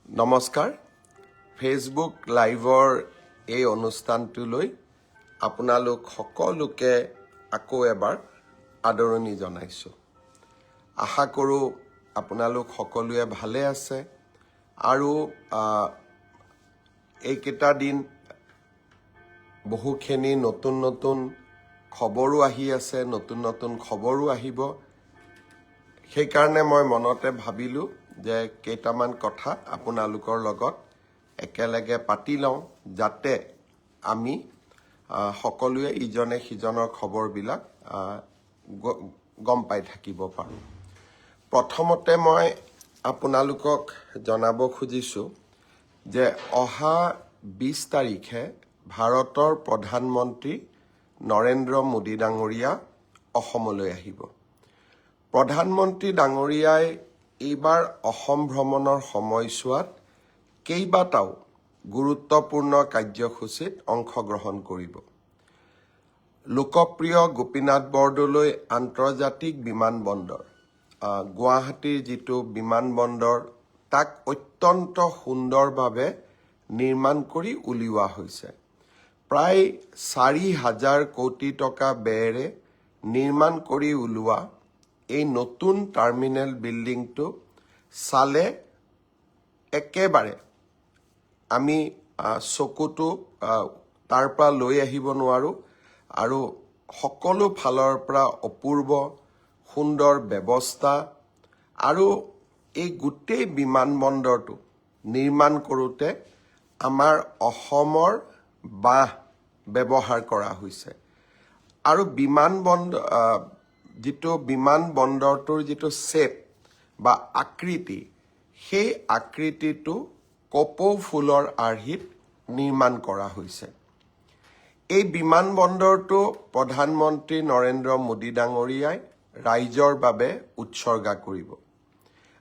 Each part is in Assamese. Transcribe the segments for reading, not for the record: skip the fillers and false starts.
নমস্কাৰ ফেচবুক লাইভৰ এই অনুষ্ঠানটোলৈ আপোনালোক সকলোকে আকৌ এবাৰ আদৰণি জনাইছো। আশা কৰোঁ আপোনালোক সকলোৱে ভালে আছে আৰু এইকেইটা দিন বহুখিনি নতুন খবৰো আহি আছে, নতুন খবৰো আহিব। সেইকাৰণে মই মনতে ভাবিলোঁ যে কেইটামান কথা আপোনালোকৰ লগত একেলগে পাতি লওঁ, যাতে আমি সকলোৱে ইজনে সিজনৰ খবৰবিলাক গম পাই থাকিব পাৰোঁ। প্ৰথমতে মই আপোনালোকক জনাব খুজিছোঁ যে অহা 20 তাৰিখে ভাৰতৰ প্ৰধানমন্ত্ৰী নৰেন্দ্ৰ মোদী ডাঙৰীয়া অসমলৈ আহিব। প্ৰধানমন্ত্ৰী ডাঙৰীয়াই এইবাৰ অসম ভ্ৰমণৰ সময়ছোৱাত কেইবাটাও গুৰুত্বপূৰ্ণ কাৰ্যসূচীত অংশগ্ৰহণ কৰিব। লোকপ্ৰিয় গোপীনাথ বৰদলৈ আন্তৰ্জাতিক বিমানবন্দৰ, গুৱাহাটীৰ যিটো বিমানবন্দৰ, তাক অত্যন্ত সুন্দৰভাৱে নিৰ্মাণ কৰি উলিওৱা হৈছে। প্ৰায় 4,000 কোটি টকা ব্যয়েৰে নিৰ্মাণ কৰি উলিওৱা এই নতুন টাৰ্মিনেল বিল্ডিংটো চালে একেবাৰে আমি চকুটো তাৰ পৰা লৈ আহিব নোৱাৰোঁ আৰু সকলো ফালৰ পৰা অপূৰ্ব সুন্দৰ ব্যৱস্থা আৰু এই গোটেই বিমানবন্দৰটো নিৰ্মাণ কৰোঁতে আমাৰ অসমৰ বাঁহ ব্যৱহাৰ কৰা হৈছে আৰু বিমানবন্দৰটোৰ যিটো শ্বেপ বা আকৃতি, সেই আকৃতিটো কপৌ ফুলৰ আৰ্হিত নিৰ্মাণ কৰা হৈছে। এই বিমানবন্দৰটো প্ৰধানমন্ত্ৰী নৰেন্দ্ৰ মোদী ডাঙৰীয়াই ৰাইজৰ বাবে উৎসৰ্গা কৰিব।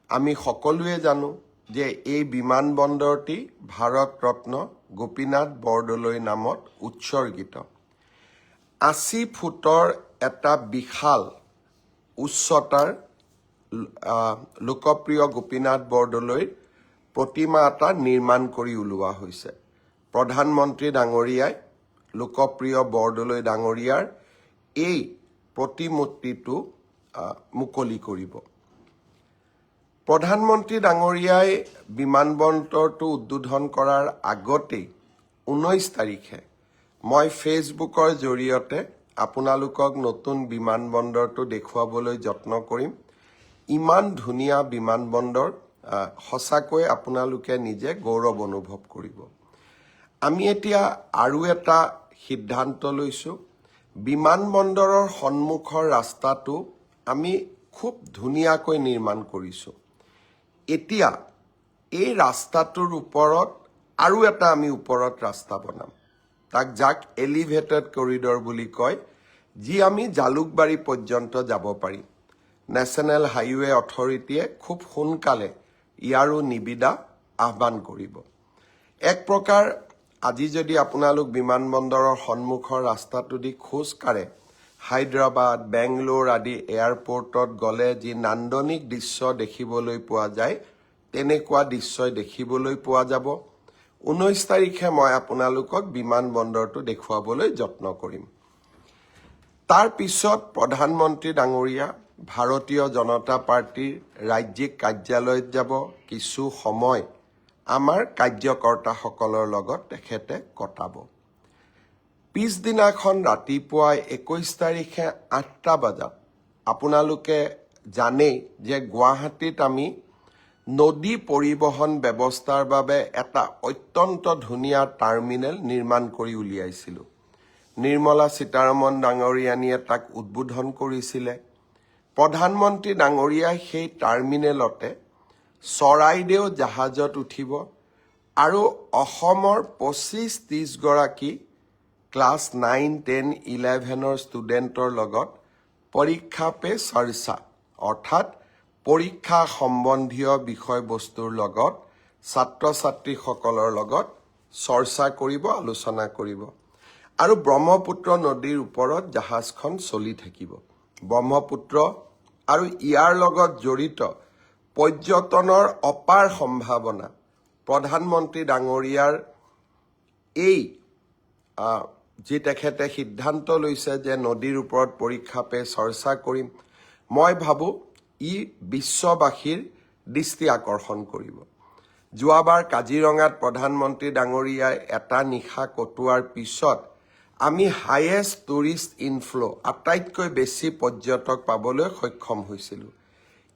আমি সকলোৱে জানো যে এই বিমানবন্দৰটি ভাৰত ৰত্ন গোপীনাথ বৰদলৈ নামত উৎসৰ্গিত। 80 ফুটৰ এটা বিশাল উচ্চতাৰ লোকপ্ৰিয় গোপীনাথ বৰদলৈৰ প্ৰতিমা এটা নিৰ্মাণ কৰি উলিওৱা হৈছে। প্ৰধানমন্ত্ৰী ডাঙৰীয়াই লোকপ্ৰিয় বৰদলৈ ডাঙৰীয়াৰ এই প্ৰতিমূৰ্তিটো মুকলি কৰিব। প্ৰধানমন্ত্ৰী ডাঙৰীয়াই বিমানবন্দৰটো উদ্বোধন কৰাৰ আগতেই 19 তাৰিখে মই ফেচবুকৰ জৰিয়তে আপোনালোকক নতুন বিমানবন্দৰটো দেখুৱাবলৈ যত্ন কৰিম। ইমান ধুনীয়া বিমানবন্দৰ, সঁচাকৈ আপোনালোকে নিজে গৌৰৱ অনুভৱ কৰিব। আমি এতিয়া আৰু এটা সিদ্ধান্ত লৈছোঁ। বিমানবন্দৰৰ সন্মুখৰ ৰাস্তাটো আমি খুব ধুনীয়াকৈ নিৰ্মাণ কৰিছোঁ। এতিয়া এই ৰাস্তাটোৰ ওপৰত আৰু এটা আমি ওপৰত ৰাস্তা বনাম, যাক এলিভেটেড কৰিডৰ বুলি কয়, যি আমি জালুকবাৰী পৰ্যন্ত যাব পাৰিম। নেশ্যনেল হাইৱে অথৰিটিয়ে খুব সোনকালে ইয়াৰো নিবিদা আহ্বান কৰিব। এক প্ৰকাৰ আজি যদি আপোনালোক বিমানবন্দৰৰ সন্মুখৰ ৰাস্তাটো দি খোজ কাঢ়ে, হায়দৰাবাদ, বেংগলোৰ আদি এয়াৰপৰ্টত গ'লে যি নান্দনিক দৃশ্য দেখিবলৈ পোৱা যায়, তেনেকুৱা দৃশ্যই দেখিবলৈ পোৱা যাব। 19 তাৰিখে মই আপোনালোকক বিমানবন্দৰটো দেখুৱাবলৈ যত্ন কৰিম। তাৰ পিছত প্ৰধানমন্ত্ৰী ডাঙৰীয়া ভাৰতীয় জনতা পাৰ্টীৰ ৰাজ্যিক কাৰ্যালয়ত যাব। কিছু সময় আমাৰ কাৰ্যকৰ্তাসকলৰ লগত তেখেতে কটাব। পিছদিনাখন ৰাতিপুৱা 21 তাৰিখে 8টা বজাত আপোনালোকে জানেই যে গুৱাহাটীত আমি নদী পৰিবহণ ব্যৱস্থাৰ বাবে এটা অত্যন্ত ধুনীয়া টাৰ্মিনেল নিৰ্মাণ কৰি উলিয়াইছিলোঁ। নিৰ্মলা সীতাৰমণ ডাঙৰীয়ানীয়ে তাক উদ্বোধন কৰিছিলে। প্ৰধানমন্ত্ৰী ডাঙৰীয়াই সেই টাৰ্মিনেলতে চৰাইদেউ জাহাজত উঠিব আৰু অসমৰ 25-30 গৰাকী ক্লাছ 9, 10, 11 ষ্টুডেণ্টৰ লগত পৰীক্ষা পে চৰ্চা, অৰ্থাৎ পৰীক্ষা সম্বন্ধীয় বিষয়বস্তুৰ লগত ছাত্ৰ ছাত্ৰীসকলৰ লগত চৰ্চা কৰিব, আলোচনা কৰিব। আৰু ব্ৰহ্মপুত্ৰ নদীৰ ওপৰত জাহাজখন চলি থাকিব। ব্ৰহ্মপুত্ৰ আৰু ইয়াৰ লগত জড়িত পৰ্যটনৰ অপাৰ সম্ভাৱনা, প্ৰধানমন্ত্ৰী ডাঙৰীয়াৰ এই যি তেখেতে সিদ্ধান্ত লৈছে যে নদীৰ ওপৰত পৰীক্ষা পে চৰ্চা কৰিম, মই ভাবোঁ ই বিশ্ববাসীৰ দৃষ্টি আকৰ্ষণ কৰিব। যোৱাবাৰ কাজিৰঙাত প্ৰধানমন্ত্ৰী ডাঙৰীয়াই এটা নিশা কটোৱাৰ পিছত আমি হাইয়েষ্ট টুৰিষ্ট ইনফ্ল' আটাইতকৈ বেছি পৰ্যটক পাবলৈ সক্ষম হৈছিলোঁ।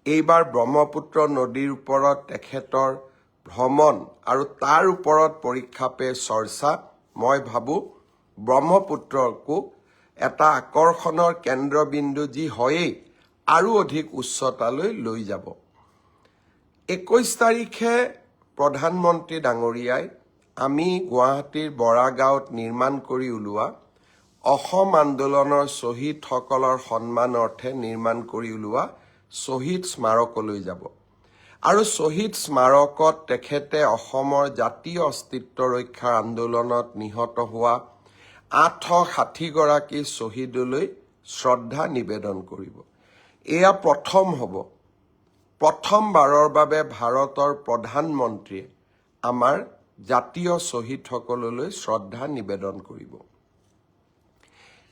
এইবাৰ ব্ৰহ্মপুত্ৰ নদীৰ ওপৰত তেখেতৰ ভ্ৰমণ আৰু তাৰ ওপৰত পৰীক্ষা পে চৰ্চা, মই ভাবোঁ ব্ৰহ্মপুত্ৰকো এটা আকৰ্ষণৰ কেন্দ্ৰবিন্দু যি হয়েই আৰু অধিক উচ্চতালৈ লৈ যাব। 21 তাৰিখে প্ৰধানমন্ত্ৰী ডাঙৰীয়াই আমি গুৱাহাটীৰ বৰাগাঁৱত নিৰ্মাণ কৰি ওলোৱা অসম আন্দোলনৰ শ্বহীদসকলৰ সন্মানাৰ্থে নিৰ্মাণ কৰি ওলোৱা শ্বহীদ স্মাৰকলৈ যাব আৰু শ্বহীদ স্মাৰকত তেখেতে অসমৰ জাতীয় অস্তিত্ব ৰক্ষাৰ আন্দোলনত নিহত হোৱা 860 গৰাকী শ্বহীদলৈ শ্ৰদ্ধা নিবেদন কৰিব। এয়া প্ৰথম হ'ব, প্ৰথমবাৰৰ বাবে ভাৰতৰ প্ৰধানমন্ত্ৰীয়ে আমাৰ জাতীয় শ্বহীদসকললৈ শ্ৰদ্ধা নিবেদন কৰিব।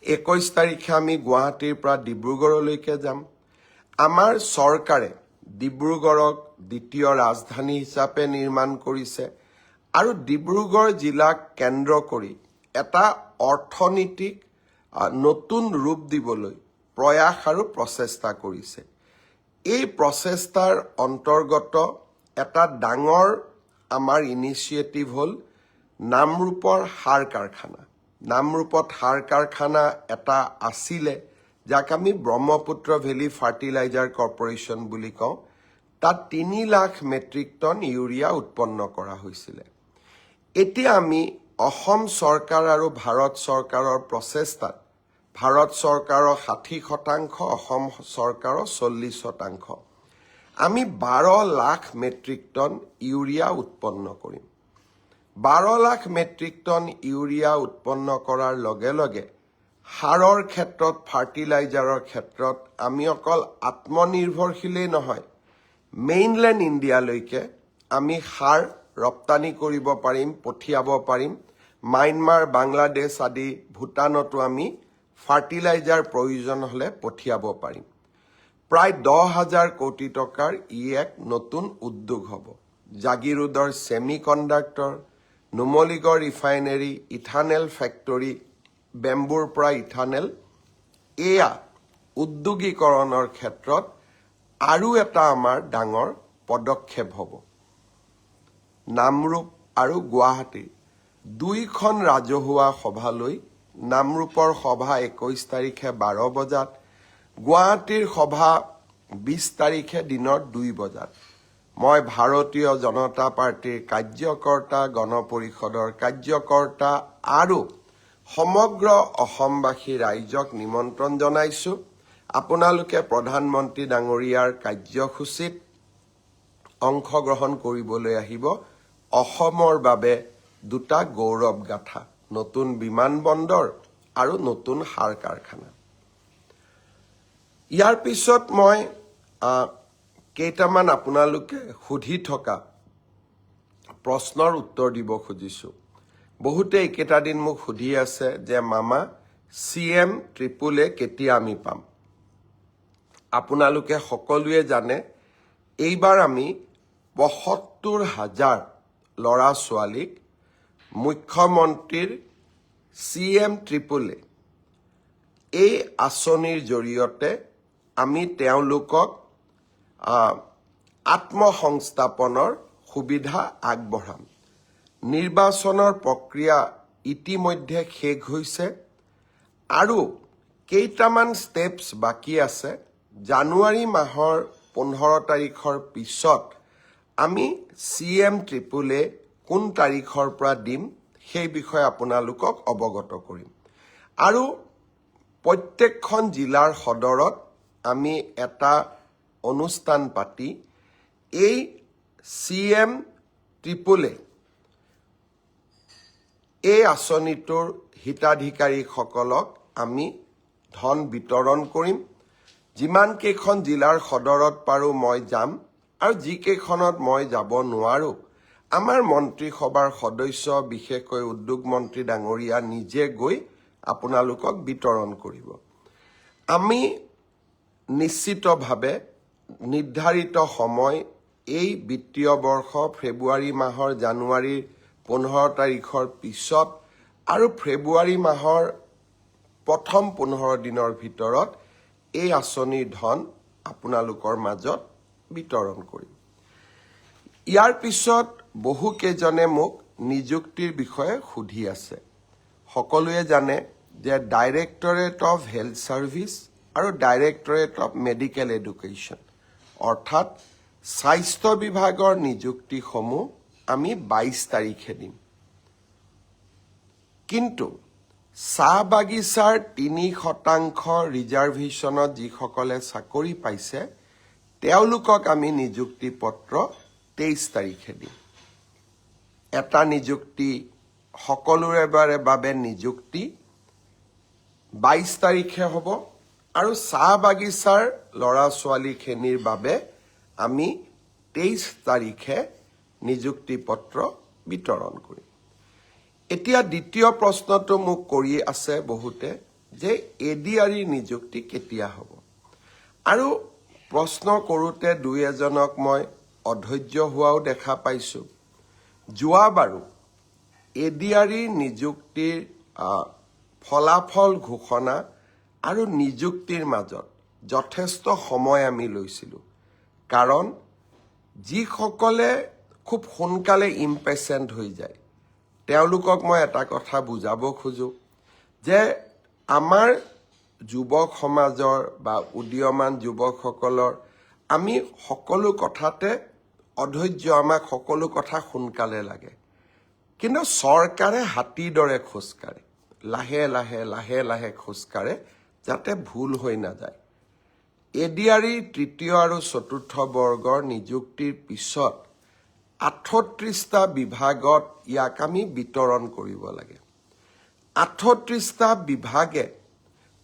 21 তাৰিখে আমি গুৱাহাটীৰ পৰা ডিব্ৰুগড়লৈকে যাম। আমাৰ চৰকাৰে ডিব্ৰুগড়ক দ্বিতীয় ৰাজধানী হিচাপে নিৰ্মাণ কৰিছে আৰু ডিব্ৰুগড় জিলাক কেন্দ্ৰ কৰি এটা অৰ্থনীতিক নতুন ৰূপ দিবলৈ প্ৰয়াস আৰু প্ৰচেষ্টা কৰিছে। এই প্ৰচেষ্টাৰ অন্তৰ্গত এটা ডাঙৰ আমাৰ ইনিচিয়েটিভ হ'ল নামৰূপৰ সাৰ কাৰখানা। নামৰূপত সাৰ কাৰখানা এটা আছিলে, যাক আমি ব্ৰহ্মপুত্ৰ ভেলী ফাৰ্টিলাইজাৰ কৰ্পৰেশ্যন বুলি কওঁ। তাত 3 লাখ মেট্ৰিক টন ইউৰিয়া উৎপন্ন কৰা হৈছিলে। এতিয়া আমি অসম চৰকাৰ আৰু ভাৰত চৰকাৰৰ প্ৰচেষ্টাত ভাৰত চৰকাৰৰ 60%, অসম চৰকাৰৰ 40%, আমি 12 লাখ মেট্ৰিক টন ইউৰিয়া উৎপন্ন কৰিম। 12 লাখ মেট্ৰিক টন ইউৰিয়া উৎপন্ন কৰাৰ লগে লগে সাৰৰ ক্ষেত্ৰত, ফাৰ্টিলাইজাৰৰ ক্ষেত্ৰত আমি অকল আত্মনিৰ্ভৰশীলেই নহয়, মেইনলেণ্ড ইণ্ডিয়ালৈকে আমি সাৰ ৰপ্তানি কৰিব পাৰিম, পঠিয়াব পাৰিম। মায়ানমাৰ, বাংলাদেশ আদি ভূটানতো আমি ফাৰ্টিলাইজাৰ প্ৰয়োজন হ'লে পঠিয়াব পাৰিম। প্ৰায় 10,000 কোটি টকাৰ ই এক নতুন উদ্যোগ হ'ব। জাগিৰোডৰ semiconductor, Numaligarh refinery, ethanol factory, বেম্বুৰ পৰা ইথানেল, এয়া উদ্যোগীকৰণৰ ক্ষেত্ৰত আৰু এটা আমাৰ ডাঙৰ পদক্ষেপ হ'ব। নামৰূপ আৰু গুৱাহাটীৰ 2খন ৰাজহুৱা সভালৈ, নামৰূপৰ সভা 21 তাৰিখে 12 বজাত, গুৱাহাটীৰ সভা 20 তাৰিখে দিনৰ 2 বজাত। মই ভাৰতীয় জনতা পাৰ্টীৰ কাৰ্যকৰ্তা, গণ পৰিষদৰ কাৰ্যকৰ্তা আৰু সমগ্ৰ অসমবাসী ৰাইজক নিমন্ত্ৰণ জনাইছোঁ। আপোনালোকে প্ৰধানমন্ত্ৰী ডাঙৰীয়াৰ কাৰ্যসূচীত অংশগ্ৰহণ কৰিবলৈ আহিব। অসমৰ বাবে 2টা গৌৰৱ গাথা, নতুন বিমানবন্দৰ আৰু নতুন সাৰ কাৰখানা। ইয়াৰ পিছত মই কেইটামান আপোনালোকে সুধি থকা প্ৰশ্নৰ উত্তৰ দিব খুজিছোঁ। বহুতে এইকেইটা দিন মোক সুধি আছে যে মামা CM AAA কেতিয়া আমি পাম। আপোনালোকে সকলোৱে জানে এইবাৰ আমি ৭৫,000 ল'ৰা ছোৱালীক মুখ্যমন্ত্ৰীৰ CM AAA এই আঁচনিৰ জৰিয়তে আমি তেওঁলোকক আত্মসংস্থাপনৰ সুবিধা আগবঢ়াম। নিৰ্বাচনৰ প্ৰক্ৰিয়া ইতিমধ্যে শেষ হৈছে আৰু কেইটামান ষ্টেপছ বাকী আছে। জানুৱাৰী মাহৰ 15 তাৰিখৰ পিছত আমি CM AAA কোন তাৰিখৰ পৰা দিম সেই বিষয়ে আপোনালোকক অৱগত কৰিম। আৰু প্ৰত্যেকখন জিলাৰ সদৰত আমি এটা অনুষ্ঠান পাতি এই CM AAA এই আঁচনিটোৰ হিতাধিকাৰীসকলক আমি ধন বিতৰণ কৰিম। যিমান কেইখন জিলাৰ সদৰত পাৰোঁ মই যাম, আৰু যিকেইখনত মই যাব নোৱাৰোঁ আমাৰ মন্ত্ৰীসভাৰ সদস্য বিশেষকৈ উদ্যোগ মন্ত্ৰী ডাঙৰীয়া নিজে গৈ আপোনালোকক বিতৰণ কৰিব। আমি নিশ্চিতভাৱে নিৰ্ধাৰিত সময় এই বিত্তীয় বৰ্ষ ফেব্ৰুৱাৰী মাহৰ জানুৱাৰীৰ 15 তাৰিখৰ পিছত আৰু ফেব্ৰুৱাৰী মাহৰ প্ৰথম 15 দিনৰ ভিতৰত এই আঁচনিৰ ধন আপোনালোকৰ মাজত বিতৰণ কৰিম। ইয়াৰ পিছত বহুকেইজনে মোক নিযুক্তিৰ বিষয়ে সুধি আছে। সকলোৱে জানে যে ডাইৰেক্টৰেট অফ হেল্থ ছাৰ্ভিচ আৰু ডাইৰেক্টৰেট অফ মেডিকেল এডুকেশ্যন অৰ্থাৎ স্বাস্থ্য বিভাগৰ নিযুক্তিসমূহ আমি 22 তাৰিখে দিম। কিন্তু চাহ বাগিচাৰ 3% ৰিজাৰ্ভেশ্যনত যিসকলে চাকৰি পাইছে তেওঁলোকক আমি নিযুক্তি পত্ৰ 23 তাৰিখে দিম। এটা নিযুক্তি সকলোৰে বাবে নিযুক্তি 22 তাৰিখে হ'ব আৰু চাহ বাগিচাৰ ল'ৰা ছোৱালীখিনিৰ বাবে আমি 23 তাৰিখে নিযুক্তি পত্ৰ বিতৰণ কৰিম। এতিয়া দ্বিতীয় প্ৰশ্নটো মোক কৰি আছে বহুতে যে এডিআৰই নিযুক্তি কেতিয়া হ'ব। আৰু প্ৰশ্ন কৰোঁতে দুই এজনক মই অধৈৰ্য হোৱাও দেখা পাইছোঁ। যোৱাবাৰো এডিআৰই নিযুক্তিৰ ফলাফল ঘোষণা আৰু নিযুক্তিৰ মাজত যথেষ্ট সময় আমি লৈছিলোঁ। কাৰণ যিসকলে খুব সোনকালে ইম্পেচেণ্ট হৈ যায় তেওঁলোকক মই এটা কথা বুজাব খোজোঁ যে আমাৰ যুৱক সমাজৰ বা উদীয়মান যুৱকসকলৰ আমি সকলো কথাতে অধৈৰ্য, আমাক সকলো কথা সোনকালে লাগে। কিন্তু চৰকাৰে হাতীৰ দৰে খোজকাঢ়ে, লাহে লাহে লাহে লাহে খোজকাঢ়ে যাতে ভুল হৈ নাযায়। এডিআৰই তৃতীয় আৰু চতুৰ্থ বৰ্গৰ নিযুক্তিৰ পিছত 38টা বিভাগত ইয়াক আমি বিতৰণ কৰিব লাগে। 38টা বিভাগে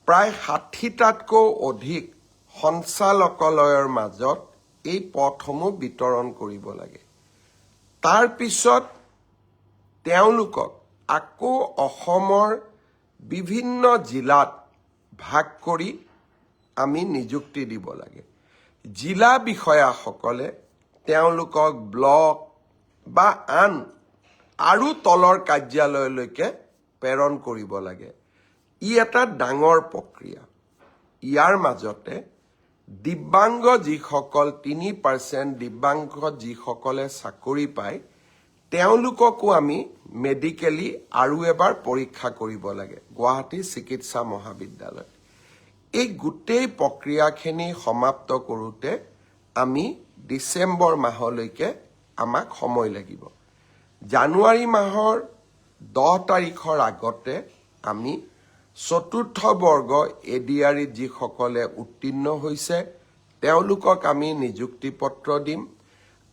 প্ৰায় 60টাতকৈ অধিক সঞ্চালকালয়ৰ মাজত এই পদসমূহ বিতৰণ কৰিব লাগে। তাৰ পিছত তেওঁলোকক আকৌ অসমৰ বিভিন্ন জিলাত ভাগ কৰি আমি নিযুক্তি দিব লাগে। জিলা বিষয়াসকলে তেওঁলোকক ব্লক বা আন আৰু তলৰ কাৰ্যালয়লৈকে প্ৰেৰণ কৰিব লাগে। ই এটা ডাঙৰ প্ৰক্ৰিয়া। ইয়াৰ মাজতে দিব্যাংগ যিসকল 3% দিব্যাংগ যিসকলে চাকৰি পায় তেওঁলোককো আমি মেডিকেলি আৰু এবাৰ পৰীক্ষা কৰিব লাগে গুৱাহাটী চিকিৎসা মহাবিদ্যালয়ত। এই গোটেই প্ৰক্ৰিয়াখিনি সমাপ্ত কৰোঁতে আমি ডিচেম্বৰ মাহলৈকে আমাক সময় লাগিব। জানুৱাৰী মাহৰ 10 তাৰিখৰ আগতে আমি চতুৰ্থ বৰ্গ এডিআৰইত যিসকলে উত্তীৰ্ণ হৈছে তেওঁলোকক আমি নিযুক্তি পত্ৰ দিম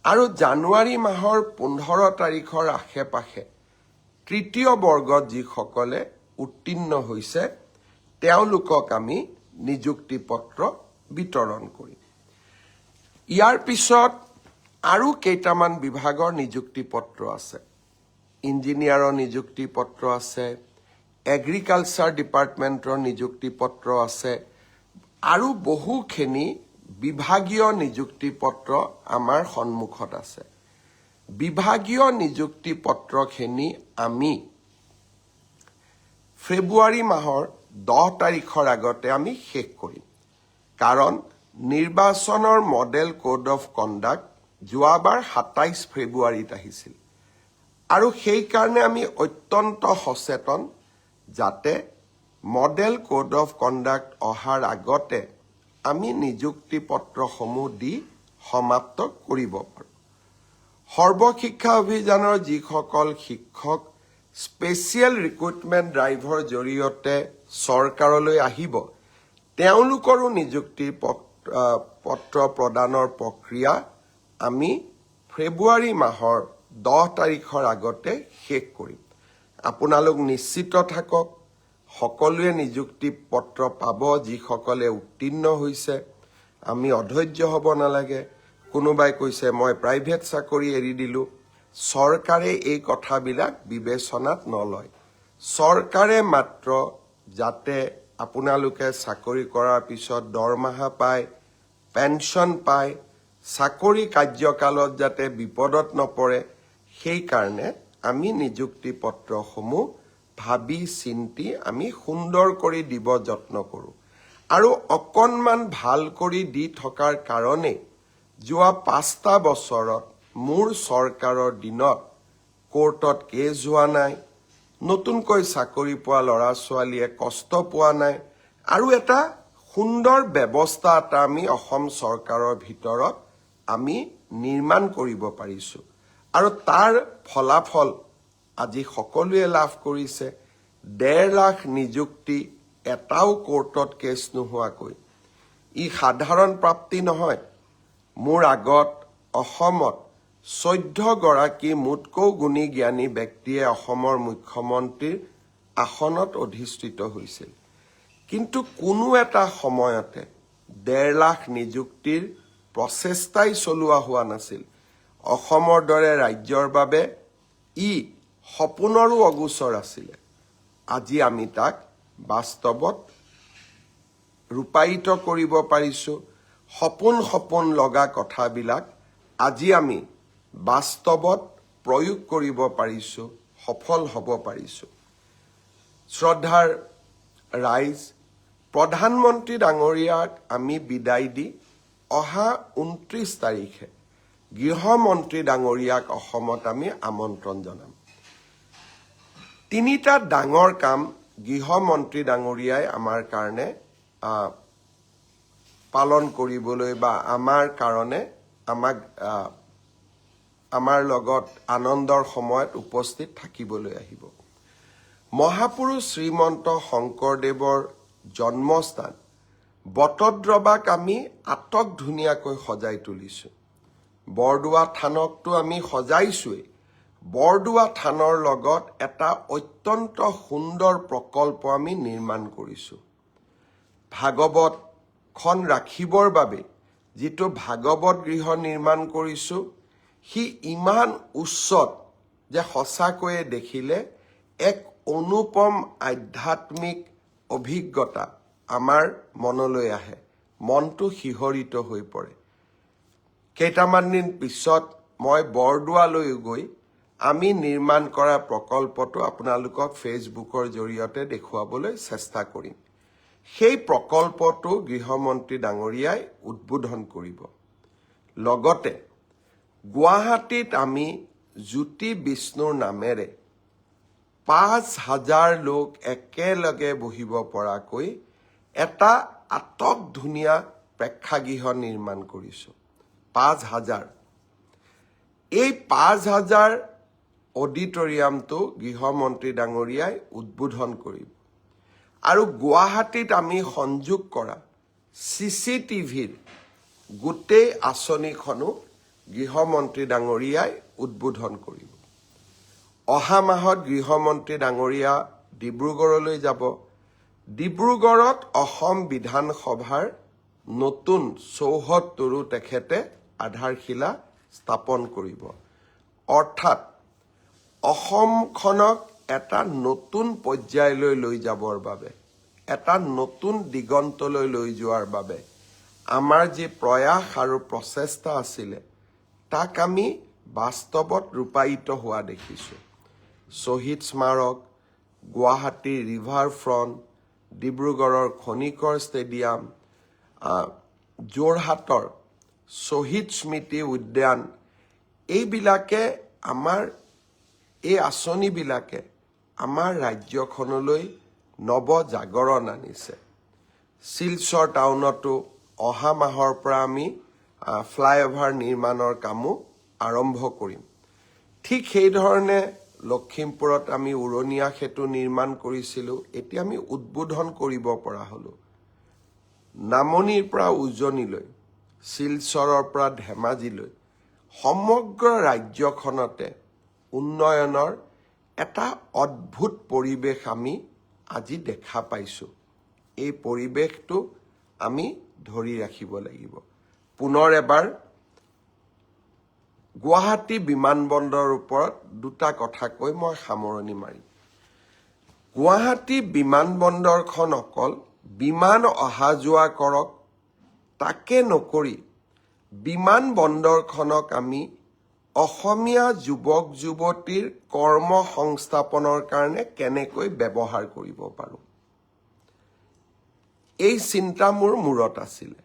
আৰু জানুৱাৰী মাহৰ 15 তাৰিখৰ আশে পাশে তৃতীয় বৰ্গত যিসকলে উত্তীৰ্ণ হৈছে তেওঁলোকক আমি নিযুক্তি পত্ৰ বিতৰণ কৰিম। ইয়াৰ পিছত আৰু কেইটামান বিভাগৰ নিযুক্তি পত্ৰ আছে। ইঞ্জিনিয়াৰৰ নিযুক্তি পত্ৰ আছে, এগ্ৰিকালচাৰ ডিপাৰ্টমেণ্টৰ নিযুক্তি পত্ৰ আছে আৰু বহুখিনি বিভাগীয় নিযুক্তি পত্ৰ আমাৰ সন্মুখত আছে। বিভাগীয় নিযুক্তি পত্ৰখিনি আমি ফেব্ৰুৱাৰী মাহৰ 10 তাৰিখৰ আগতে আমি শেষ কৰিম। কাৰণ নিৰ্বাচনৰ মডেল কোড অফ কণ্ডাক্ট যোৱাবাৰ 27 ফেব্ৰুৱাৰীত আহিছিল আৰু সেইকাৰণে আমি অত্যন্ত সচেতন যাতে মডেল কোড অফ কণ্ডাক্ট অহাৰ আগতে আমি নিযুক্তি পত্ৰসমূহ দি সমাপ্ত কৰিব পাৰোঁ। সৰ্বশিক্ষা অভিযানৰ যিসকল শিক্ষক স্পেচিয়েল ৰিক্ৰুটমেণ্ট ড্ৰাইভৰ জৰিয়তে চৰকাৰলৈ আহিব তেওঁলোকৰো নিযুক্তি পত্ৰ প্ৰদানৰ প্ৰক্ৰিয়া আমি ফেব্ৰুৱাৰী মাহৰ 10 তাৰিখৰ আগতে শেষ কৰিম। আপোনালোক নিশ্চিত থাকক, সকলোৱে নিযুক্তি পত্ৰ পাব যিসকলে উত্তীৰ্ণ হৈছে। আমি অধৈৰ্য হ'ব নালাগে। কোনোবাই কৈছে মই প্ৰাইভেট চাকৰি এৰি দিলোঁ, চৰকাৰে এই কথাবিলাক বিবেচনাত নলয়। চৰকাৰে মাত্ৰ যাতে আপোনালোকে চাকৰি কৰাৰ পিছত দৰমহা পায়, পেঞ্চন পায়, চাকৰি কাৰ্যকালত যাতে বিপদত নপৰে, সেইকাৰণে আমি নিযুক্তি পত্ৰসমূহ ভাবি চিন্তি আমি সুন্দৰ কৰি দিব যত্ন কৰোঁ। আৰু অকণমান ভাল কৰি দি থকাৰ কাৰণে যোৱা 5টা বছৰত মোৰ চৰকাৰৰ দিনত কোৰ্টত কেছ হোৱা নাই, নতুনকৈ চাকৰি পোৱা ল'ৰা ছোৱালীয়ে কষ্ট পোৱা নাই, আৰু এটা সুন্দৰ ব্যৱস্থা এটা আমি অসম চৰকাৰৰ ভিতৰত আমি নিৰ্মাণ কৰিব পাৰিছোঁ। আৰু তাৰ ফলাফল আজি সকলোৱে লাভ কৰিছে। 1.5 লাখ নিযুক্তি এটাও কোৰ্টত কেছ নোহোৱাকৈ। ই সাধাৰণ প্ৰাপ্তি নহয়। মোৰ আগত অসমত 14 গৰাকী মোতকৈও গুণী জ্ঞানী ব্যক্তিয়ে অসমৰ মুখ্যমন্ত্ৰীৰ আসনত অধিষ্ঠিত হৈছিল, কিন্তু কোনো এটা সময়তে 1.5 লাখ নিযুক্তিৰ প্ৰচেষ্টাই চলোৱা হোৱা নাছিল। অসমৰ দৰে ৰাজ্যৰ বাবে ই সপোনৰো অগোচৰ আছিলে। আজি আমি তাক বাস্তৱত ৰূপায়িত কৰিব পাৰিছোঁ। সপোন লগা কথাবিলাক আজি আমি বাস্তৱত প্ৰয়োগ কৰিব পাৰিছোঁ, সফল হ'ব পাৰিছোঁ। শ্ৰদ্ধাৰ ৰাইজ, প্ৰধানমন্ত্ৰী ডাঙৰীয়াক আমি বিদায় দি অহা 29 তাৰিখে গৃহমন্ত্ৰী ডাঙৰীয়াক অসমত আমি আমন্ত্ৰণ জনাম। 3টা ডাঙৰ কাম গৃহমন্ত্ৰী ডাঙৰীয়াই আমাৰ কাৰণে পালন কৰিবলৈ বা আমাৰ কাৰণে আমাৰ লগত আনন্দৰ সময়ত উপস্থিত থাকিবলৈ আহিব। মহাপুৰুষ শ্ৰীমন্ত শংকৰদেৱৰ জন্মস্থান বটদ্ৰৱাক আমি আটক ধুনীয়াকৈ সজাই তুলিছোঁ। বৰদোৱা থানকটো আমি সজাইছোৱেই। বৰদোৱা থানৰ লগত এটা অত্যন্ত সুন্দৰ প্ৰকল্প আমি নিৰ্মাণ কৰিছোঁ। ভাগৱতখন ৰাখিবৰ বাবে যিটো ভাগৱত গৃহ নিৰ্মাণ কৰিছোঁ, সি ইমান উচ্চত যে সঁচাকৈয়ে দেখিলে এক অনুপম আধ্যাত্মিক অভিজ্ঞতা আমাৰ মনলৈ আহে, মনটো শিহৰিত হৈ পৰে। কেইটামান দিন পিছত মই বৰদোৱালৈ গৈ আমি নিৰ্মাণ কৰা প্ৰকল্পটো আপোনালোকক ফেচবুকৰ জৰিয়তে দেখুৱাবলৈ চেষ্টা কৰিম। সেই প্ৰকল্পটো গৃহমন্ত্ৰী ডাঙৰীয়াই উদ্বোধন কৰিব। লগতে গুৱাহাটীত আমি জ্যোতি বিষ্ণুৰ নামেৰে 5,000 লোক একেলগে বহিব পৰাকৈ এটা আটক ধুনীয়া প্ৰেক্ষাগৃহ নিৰ্মাণ কৰিছোঁ। 5,000। এই 5,000 অডিটৰিয়ামটো গৃহমন্ত্ৰী ডাঙৰীয়াই উদ্বোধন কৰিব। আৰু গুৱাহাটীত আমি সংযোগ কৰা CCTVৰ গোটেই আঁচনিখনো গৃহমন্ত্ৰী ডাঙৰীয়াই উদ্বোধন কৰিব। অহা মাহত গৃহমন্ত্ৰী ডাঙৰীয়া ডিব্ৰুগড়লৈ যাব। ডিব্ৰুগড়ত অসম বিধানসভাৰ নতুন চৌহদটোৰো তেখেতে আধাৰশিলা স্থাপন কৰিব। অৰ্থাৎ অসমখনক এটা নতুন পৰ্যায়লৈ লৈ যাবৰ বাবে, এটা নতুন দিগন্তলৈ লৈ যোৱাৰ বাবে আমাৰ যি প্ৰয়াস আৰু প্ৰচেষ্টা আছিলে, তাক আমি বাস্তৱত ৰূপায়িত হোৱা দেখিছোঁ। শ্বহীদ স্মাৰক, গুৱাহাটীৰ ৰিভাৰ ফ্ৰণ্ট, ডিব্ৰুগড়ৰ খনিকৰ ষ্টেডিয়াম, যোৰহাটৰ শ্বহীদ স্মৃতি উদ্যান, এইবিলাকে এই আঁচনিবিলাকে আমাৰ ৰাজ্যখনলৈ নৱজাগৰণ আনিছে। শিলচৰ টাউনতো অহা মাহৰ পৰা আমি ফ্লাইঅভাৰ নিৰ্মাণৰ কামো আৰম্ভ কৰিম। ঠিক সেইধৰণে লখিমপুৰত আমি উৰণীয়া সেতু নিৰ্মাণ কৰিছিলোঁ, এতিয়া আমি উদ্বোধন কৰিব পৰা হ'লোঁ। নামনিৰ পৰা উজনিলৈ, শিলচৰৰ পৰা ধেমাজিলৈ সমগ্ৰ ৰাজ্যখনতে উন্নয়নৰ এটা অদ্ভুত পৰিৱেশ আমি আজি দেখা পাইছোঁ। এই পৰিৱেশটো আমি ধৰি ৰাখিব লাগিব। পুনৰ এবাৰ গুৱাহাটী বিমানবন্দৰৰ ওপৰত দুটা কথা কৈ মই সামৰণি মাৰিম। গুৱাহাটী বিমানবন্দৰখন অকল বিমান অহা যোৱা কৰক তাকে নকৰি বিমানবন্দৰখনক আমি অসমীয়া যুৱক যুৱতীৰ কৰ্ম সংস্থাপনৰ কাৰণে কেনেকৈ ব্যৱহাৰ কৰিব পাৰোঁ, এই চিন্তা মোৰ মূৰত আছিলে।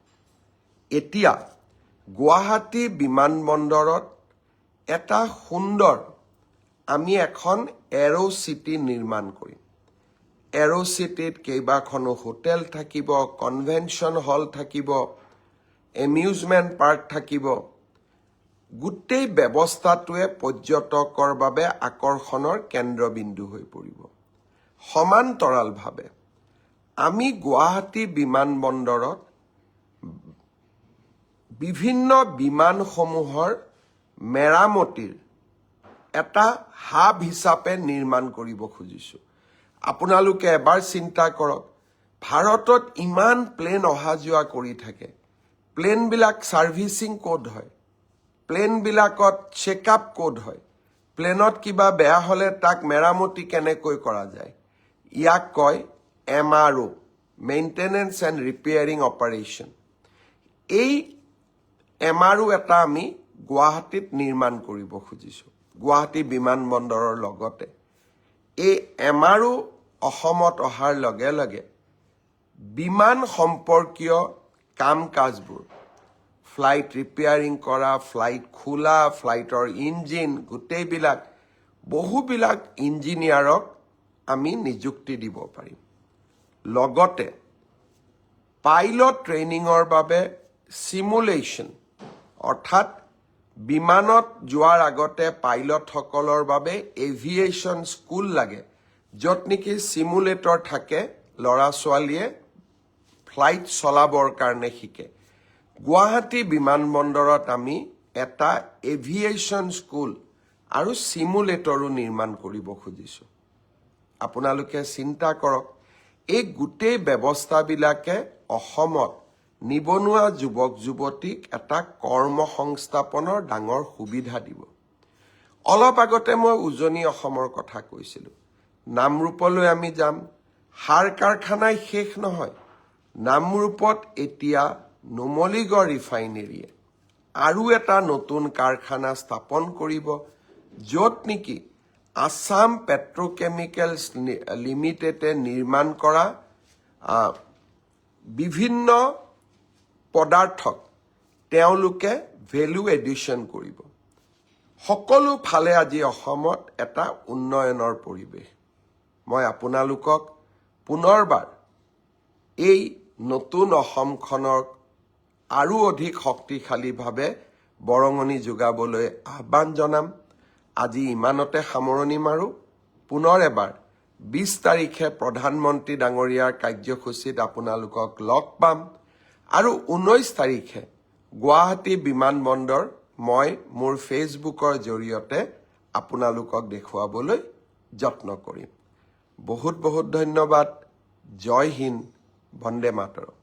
এতিয়া গুৱাহাটী বিমানবন্দৰত এটা সুন্দৰ আমি এখন এৰো চিটি নিৰ্মাণ কৰিম। এৰো চিটিত কেইবাখনো হোটেল থাকিব, কনভেনশ্যন হল থাকিব, এমিউজমেণ্ট পাৰ্ক থাকিব। গোটেই ব্যৱস্থাটোৱে পৰ্যটকৰ বাবে আকৰ্ষণৰ কেন্দ্ৰবিন্দু হৈ পৰিব। সমান্তৰালভাৱে আমি গুৱাহাটী বিমানবন্দৰত বিভিন্ন বিমানসমূহৰ মেৰামতিৰ এটা হাব হিচাপে নিৰ্মাণ কৰিব খুজিছোঁ। আপোনালোকে এবাৰ চিন্তা কৰক, ভাৰতত ইমান প্লেন অহা যোৱা কৰি থাকে, প্লেনবিলাক ছাৰ্ভিচিং ক'ত হয়, প্লেনবিলাকত চেকআপ ক'ত হয়, প্লেনত কিবা বেয়া হ'লে তাক মেৰামতি কেনেকৈ কৰা যায়, ইয়াক কয় MRO, maintenance and repairing operation. এই MRO এটা আমি গুৱাহাটীত নিৰ্মাণ কৰিব খুজিছোঁ, গুৱাহাটী বিমানবন্দৰৰ লগতে। এই MRO অসমত অহাৰ লগে লগে বিমান সম্পৰ্কীয় কাম কাজবোৰ, ফ্লাইট ৰিপেয়াৰিং কৰা, ফ্লাইট খোলা, ফ্লাইটৰ ইঞ্জিন, গোটেইবিলাক বহুবিলাক ইঞ্জিনিয়াৰক আমি নিযুক্তি দিব পাৰিম। লগতে পাইলট ট্ৰেইনিঙৰ বাবে চিমুলেশ্যন, অৰ্থাৎ বিমানত যোৱাৰ আগতে পাইলটসকলৰ বাবে এভিয়েশ্যন স্কুল লাগে, য'ত নেকি চিমুলেটৰ থাকে, ল'ৰা ছোৱালীয়ে ফ্লাইট চলাবৰ কাৰণে শিকে। গুৱাহাটী বিমানবন্দৰত আমি এটা এভিয়েশ্যন স্কুল আৰু চিমুলেটৰো নিৰ্মাণ কৰিব খুজিছোঁ। আপোনালোকে চিন্তা কৰক, এই গোটেই ব্যৱস্থাবিলাকে অসমত নিবনুৱা যুৱক যুৱতীক এটা কৰ্ম সংস্থাপনৰ ডাঙৰ সুবিধা দিব। অলপ আগতে মই উজনি অসমৰ কথা কৈছিলোঁ। নামৰূপলৈ আমি যাম, সাৰ কাৰখানাই শেষ নহয়। নামৰূপত এতিয়া নুমলীগড় ৰিফাইনেৰীয়ে আৰু এটা নতুন কাৰখানা স্থাপন কৰিব, য'ত নেকি আছাম পেট্ৰকেমিকেলছ লিমিটেডে নিৰ্মাণ কৰা বিভিন্ন পদাৰ্থক তেওঁলোকে ভেলু এডিশ্যন কৰিব। সকলো ফালে আজি অসমত এটা উন্নয়নৰ পৰিৱেশ। মই আপোনালোকক পুনৰবাৰ এই নতুন অসমখনক আৰু অধিক শক্তিশালীভাৱে বৰঙণি যোগাবলৈ আহ্বান জনাম। আজি ইমানতে সামৰণি মাৰোঁ। পুনৰ এবাৰ 20 তাৰিখে প্ৰধানমন্ত্ৰী ডাঙৰীয়াৰ কাৰ্যসূচীত আপোনালোকক লগ পাম আৰু 19 তাৰিখে গুৱাহাটী বিমানবন্দৰ মই মোৰ ফেচবুকৰ জৰিয়তে আপোনালোকক দেখুৱাবলৈ যত্ন কৰিম। বহুত বহুত ধন্যবাদ। জয় হিন্দ, বন্দে মাতৰম।